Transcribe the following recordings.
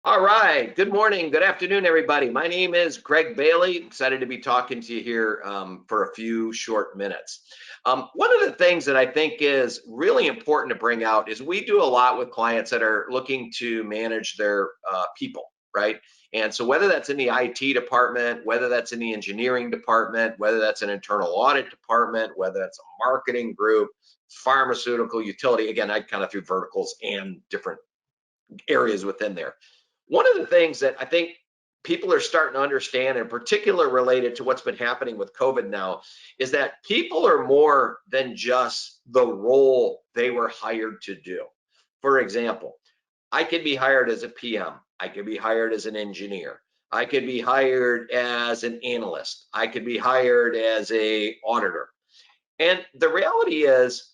All right. Good morning. Good afternoon, everybody. My name is Greg Bailey. Excited to be talking to you here for a few short minutes. One of the things that I think is really important to bring out is we do a lot with clients that are looking to manage their people, right? And so whether that's in the IT department, whether that's in the engineering department, whether that's an internal audit department, whether that's a marketing group, pharmaceutical, utility, again, I kind of threw verticals and different areas within there. One of the things that I think people are starting to understand, in particular related to what's been happening with COVID now, is that people are more than just the role they were hired to do. For example, I could be hired as a PM. I could be hired as an engineer. I could be hired as an analyst. I could be hired as an auditor. And the reality is,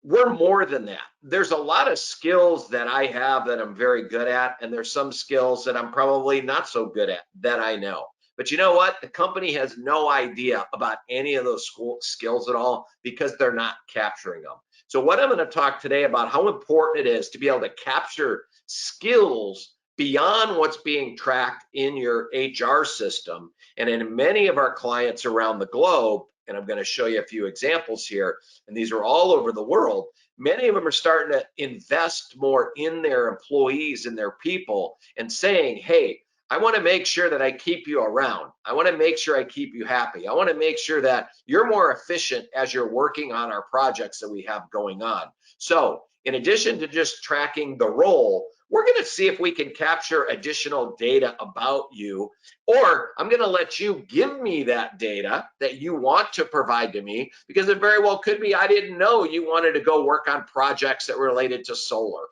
we're more than that. There's a lot of skills that I have that I'm very good at, and there's some skills that I'm probably not so good at that I know. But you know what? The company has no idea about any of those skills at all because they're not capturing them. So what I'm going to talk today about how important it is to be able to capture skills beyond what's being tracked in your HR system. And in many of our clients around the globe, and I'm going to show you a few examples here, and these are all over the world, many of them are starting to invest more in their employees and their people and saying, hey, I want to make sure that I keep you around. I want to make sure I keep you happy. I want to make sure that you're more efficient as you're working on our projects that we have going on. So in addition to just tracking the role, we're going to see if we can capture additional data about you, or I'm going to let you give me that data that you want to provide to me, because it very well could be I didn't know you wanted to go work on projects that related to solar,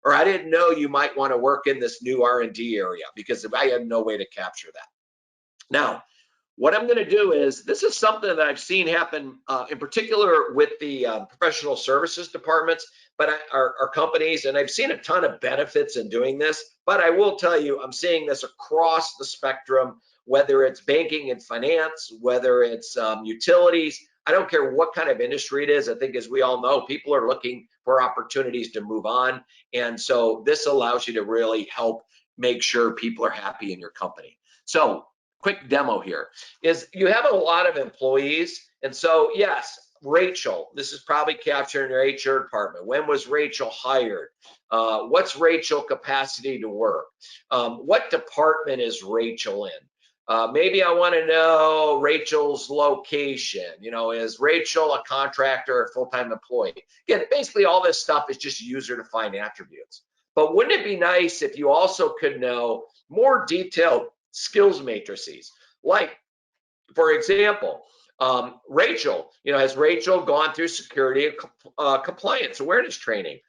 or I didn't know you might want to work in this new R&D area, because I had no way to capture that. Now, what I'm going to do is, this is something that I've seen happen in particular with the professional services departments, but our companies, and I've seen a ton of benefits in doing this, but I will tell you, I'm seeing this across the spectrum, whether it's banking and finance, whether it's utilities. I don't care what kind of industry it is. I think, as we all know, people are looking for opportunities to move on. And so this allows you to really help make sure people are happy in your company. So quick demo here is, you have a lot of employees, and so yes, Rachel, this is probably captured in your HR department. When was Rachel hired? What's Rachel capacity to work? What department is Rachel in? Maybe I want to know Rachel's location. You know, is Rachel a contractor or full-time employee? Again, basically all this stuff is just user-defined attributes. But wouldn't it be nice if you also could know more detailed skills matrices? Like, for example, Rachel, has Rachel gone through security compliance awareness training?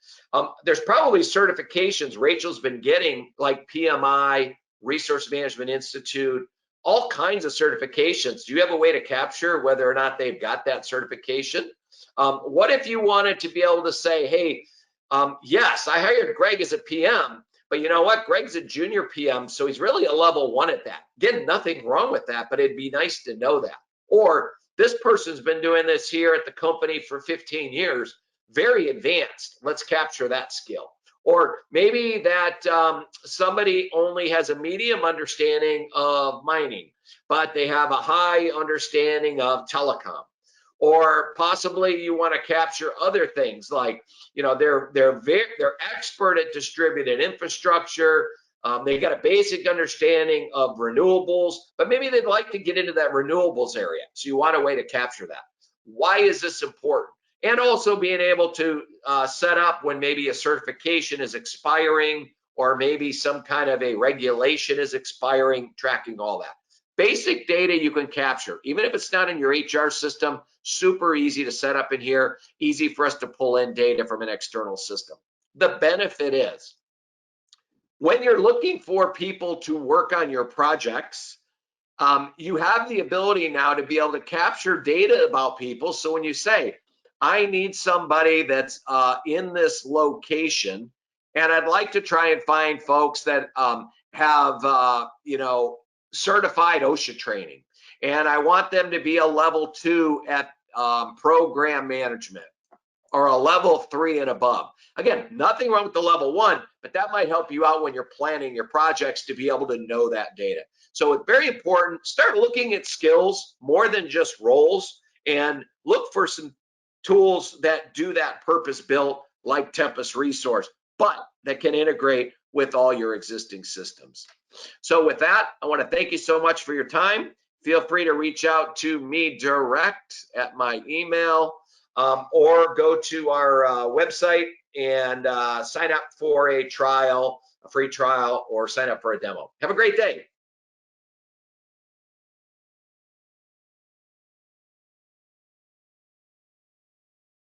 There's probably certifications Rachel's been getting, like PMI, Resource Management Institute, all kinds of certifications. Do you have a way to capture whether or not they've got that certification? What if you wanted to be able to say, hey, yes, I hired Greg as a PM, but you know what? Greg's a junior PM, so he's really a level 1 at that. Again, nothing wrong with that, but it'd be nice to know that. Or this person's been doing this here at the company for 15 years, very advanced. Let's capture that skill. Or maybe that somebody only has a medium understanding of mining, but they have a high understanding of telecom. Or possibly you want to capture other things like, they're expert at distributed infrastructure. They got a basic understanding of renewables, but maybe they'd like to get into that renewables area. So you want a way to capture that. Why is this important? And also being able to set up when maybe a certification is expiring, or maybe some kind of a regulation is expiring, tracking all that. Basic data you can capture, even if it's not in your HR system, super easy to set up in here, easy for us to pull in data from an external system. The benefit is, when you're looking for people to work on your projects, you have the ability now to be able to capture data about people. So when you say, I need somebody that's in this location, and I'd like to try and find folks that have, certified OSHA training, and I want them to be a level 2 at program management, or a level 3 and above. Again, nothing wrong with the level 1, but that might help you out when you're planning your projects to be able to know that data. So it's very important. Start looking at skills more than just roles, and look for some tools that do that purpose built, like Tempus Resource, but that can integrate with all your existing systems. So with that, I want to thank you so much for your time. Feel free to reach out to me direct at my email, or go to our website and sign up for a trial, a free trial, or sign up for a demo. Have a great day.